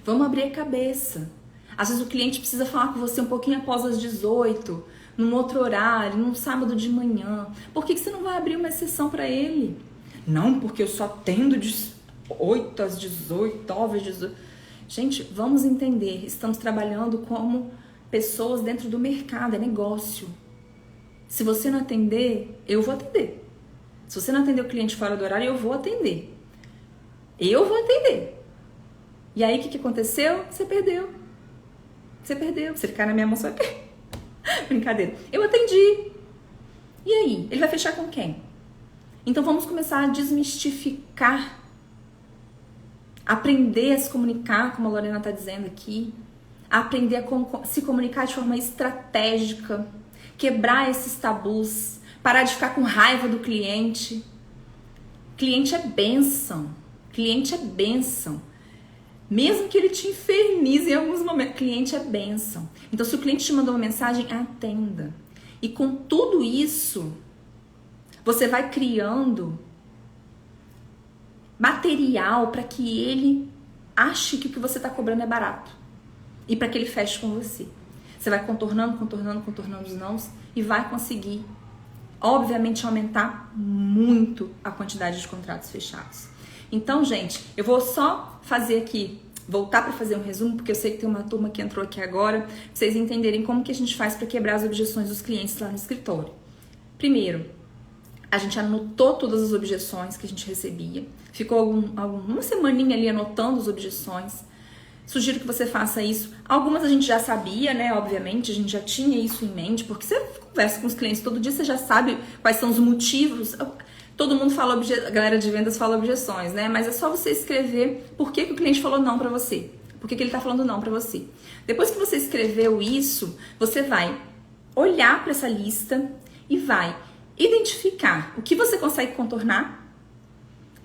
Speaker 1: Vamos abrir a cabeça. Às vezes o cliente precisa falar com você um pouquinho após as 18, num outro horário, num sábado de manhã. Por que você não vai abrir uma exceção para ele? Não, porque eu só atendo de 8 às 18, 9 às 18. Gente, vamos entender, estamos trabalhando como pessoas dentro do mercado, é negócio. Se você não atender, eu vou atender. Se você não atender o cliente fora do horário, eu vou atender. Eu vou atender. E aí, o que aconteceu? Você perdeu. Você perdeu. Se ele cair na minha mão, você vai perder. Brincadeira. Eu atendi. E aí? Ele vai fechar com quem? Então, vamos começar a desmistificar. Aprender a se comunicar, como a Lorena está dizendo aqui. Aprender a se comunicar de forma estratégica. Quebrar esses tabus. Parar de ficar com raiva do cliente. Cliente é bênção. Cliente é bênção. Mesmo que ele te infernize em alguns momentos, cliente é bênção. Então, se o cliente te mandou uma mensagem, atenda. E com tudo isso, você vai criando material para que ele ache que o que você está cobrando é barato. E para que ele feche com você. Você vai contornando os nãos e vai conseguir, obviamente, aumentar muito a quantidade de contratos fechados. Então, gente, eu vou só fazer aqui, voltar para fazer um resumo, porque eu sei que tem uma turma que entrou aqui agora, pra vocês entenderem como que a gente faz para quebrar as objeções dos clientes lá no escritório. Primeiro, a gente anotou todas as objeções que a gente recebia, ficou uma semaninha ali anotando as objeções. Sugiro que você faça isso. Algumas a gente já sabia, né? Obviamente, a gente já tinha isso em mente, porque você conversa com os clientes todo dia, você já sabe quais são os motivos. Todo mundo fala, a galera de vendas fala objeções, né? Mas é só você escrever por que o cliente falou não pra você. Por que ele tá falando não pra você. Depois que você escreveu isso, você vai olhar pra essa lista e vai identificar o que você consegue contornar.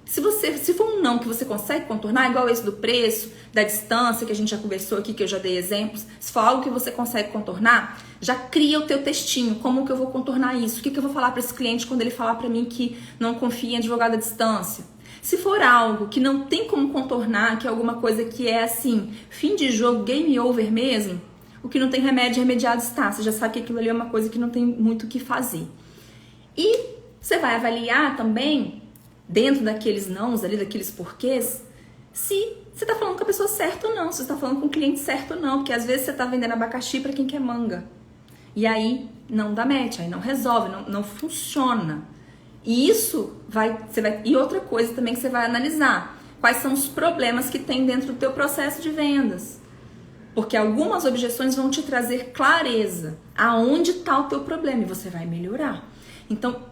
Speaker 1: Se for um não que você consegue contornar, igual esse do preço, da distância, que a gente já conversou aqui, que eu já dei exemplos, se for algo que você consegue contornar, já cria o teu textinho, como que eu vou contornar isso? O que eu vou falar para esse cliente quando ele falar para mim que não confia em advogado à distância? Se for algo que não tem como contornar, que é alguma coisa que é assim, fim de jogo, game over mesmo, o que não tem remédio, remediado está. Você já sabe que aquilo ali é uma coisa que não tem muito o que fazer. E você vai avaliar também, dentro daqueles nãos ali, daqueles porquês, se você tá falando com a pessoa certa ou não, se você tá falando com o cliente certo ou não, porque às vezes você tá vendendo abacaxi para quem quer manga. E aí não dá match, aí não resolve, não funciona. E isso e outra coisa também que você vai analisar, quais são os problemas que tem dentro do teu processo de vendas. Porque algumas objeções vão te trazer clareza aonde tá o teu problema e você vai melhorar. Então,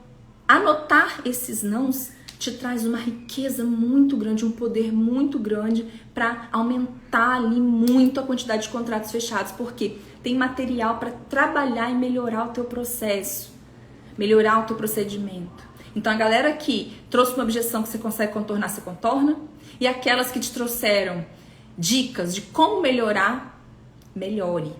Speaker 1: anotar esses nãos te traz uma riqueza muito grande, um poder muito grande para aumentar ali muito a quantidade de contratos fechados, porque tem material para trabalhar e melhorar o teu processo, melhorar o teu procedimento. Então a galera que trouxe uma objeção que você consegue contornar, você contorna, e aquelas que te trouxeram dicas de como melhorar, melhore.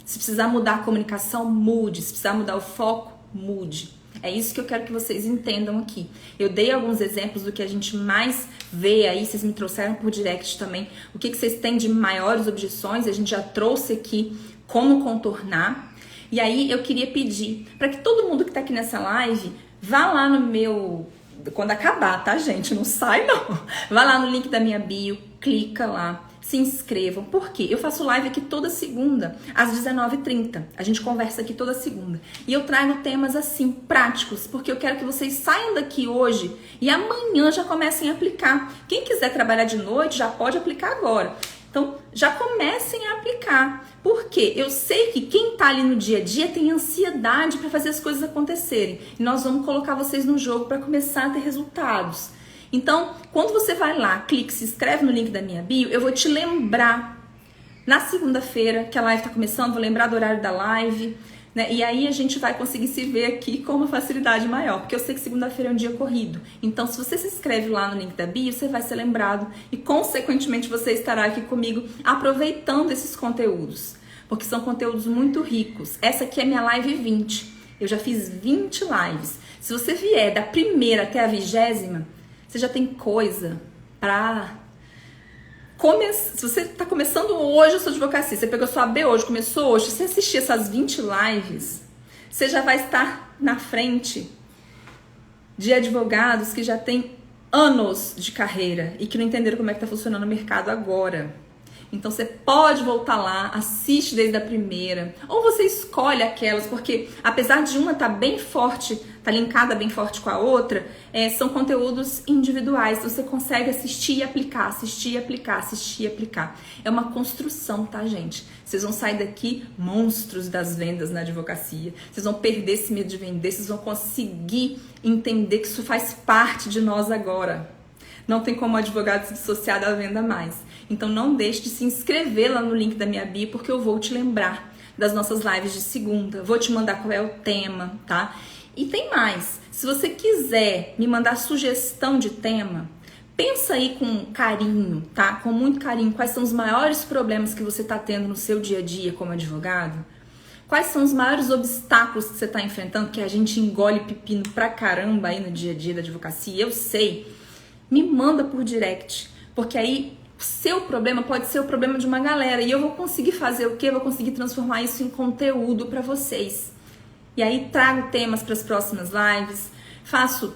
Speaker 1: Se precisar mudar a comunicação, mude. Se precisar mudar o foco, mude. É isso que eu quero que vocês entendam aqui. Eu dei alguns exemplos do que a gente mais vê aí, vocês me trouxeram por direct também, o que vocês têm de maiores objeções, a gente já trouxe aqui como contornar. E aí eu queria pedir para que todo mundo que tá aqui nessa live vá lá no meu... Quando acabar, tá, gente? Não sai, não. Vá lá no link da minha bio, clica lá. Se inscrevam. Por quê? Eu faço live aqui toda segunda, às 19h30. A gente conversa aqui toda segunda. E eu trago temas assim, práticos, porque eu quero que vocês saiam daqui hoje e amanhã já comecem a aplicar. Quem quiser trabalhar de noite já pode aplicar agora. Então, já comecem a aplicar. Porque eu sei que quem tá ali no dia a dia tem ansiedade para fazer as coisas acontecerem. E nós vamos colocar vocês no jogo para começar a ter resultados. Então, quando você vai lá, clica, se inscreve no link da minha bio, eu vou te lembrar na segunda-feira que a live está começando, vou lembrar do horário da live, né? E aí a gente vai conseguir se ver aqui com uma facilidade maior, porque eu sei que segunda-feira é um dia corrido. Então, se você se inscreve lá no link da bio, você vai ser lembrado e, consequentemente, você estará aqui comigo aproveitando esses conteúdos, porque são conteúdos muito ricos. Essa aqui é minha live 20. Eu já fiz 20 lives. Se você vier da primeira até a 20ª, você já tem coisa pra começar. Se você tá começando hoje a sua advocacia, você pegou sua AB hoje, começou hoje, se você assistir essas 20 lives, você já vai estar na frente de advogados que já têm anos de carreira e que não entenderam como é que tá funcionando o mercado agora. Então você pode voltar lá, assiste desde a primeira, ou você escolhe aquelas, porque apesar de uma estar bem forte, tá linkada bem forte com a outra, são conteúdos individuais, então você consegue assistir e aplicar, assistir e aplicar, assistir e aplicar. É uma construção, tá, gente? Vocês vão sair daqui monstros das vendas na advocacia, vocês vão perder esse medo de vender, vocês vão conseguir entender que isso faz parte de nós agora. Não tem como o advogado se dissociar da venda mais. Então não deixe de se inscrever lá no link da minha bio, porque eu vou te lembrar das nossas lives de segunda. Vou te mandar qual é o tema, tá? E tem mais. Se você quiser me mandar sugestão de tema, pensa aí com carinho, tá? Com muito carinho. Quais são os maiores problemas que você está tendo no seu dia a dia como advogado? Quais são os maiores obstáculos que você está enfrentando, que a gente engole pepino pra caramba aí no dia a dia da advocacia? Eu sei. Me manda por direct, porque aí o seu problema pode ser o problema de uma galera e eu vou conseguir fazer o quê? Eu vou conseguir transformar isso em conteúdo para vocês. E aí trago temas para as próximas lives, faço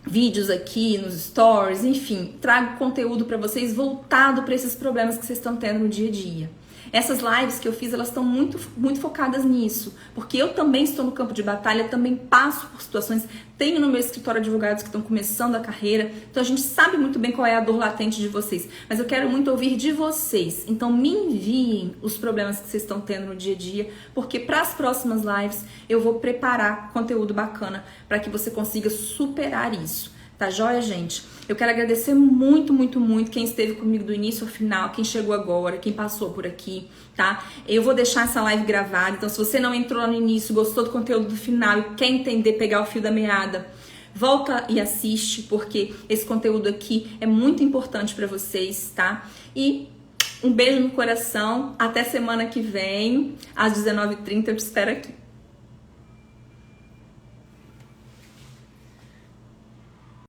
Speaker 1: vídeos aqui nos stories, enfim, trago conteúdo para vocês voltado para esses problemas que vocês estão tendo no dia a dia. Essas lives que eu fiz, elas estão muito focadas nisso, porque eu também estou no campo de batalha, também passo por situações, tenho no meu escritório advogados que estão começando a carreira, então a gente sabe muito bem qual é a dor latente de vocês, mas eu quero muito ouvir de vocês, então me enviem os problemas que vocês estão tendo no dia a dia, porque para as próximas lives eu vou preparar conteúdo bacana para que você consiga superar isso. Tá joia, gente? Eu quero agradecer muito, muito, muito quem esteve comigo do início ao final, quem chegou agora, quem passou por aqui, tá? Eu vou deixar essa live gravada, então se você não entrou no início, gostou do conteúdo do final e quer entender, pegar o fio da meada, volta e assiste, porque esse conteúdo aqui é muito importante pra vocês, tá? E um beijo no coração, até semana que vem, às 19h30 eu te espero aqui.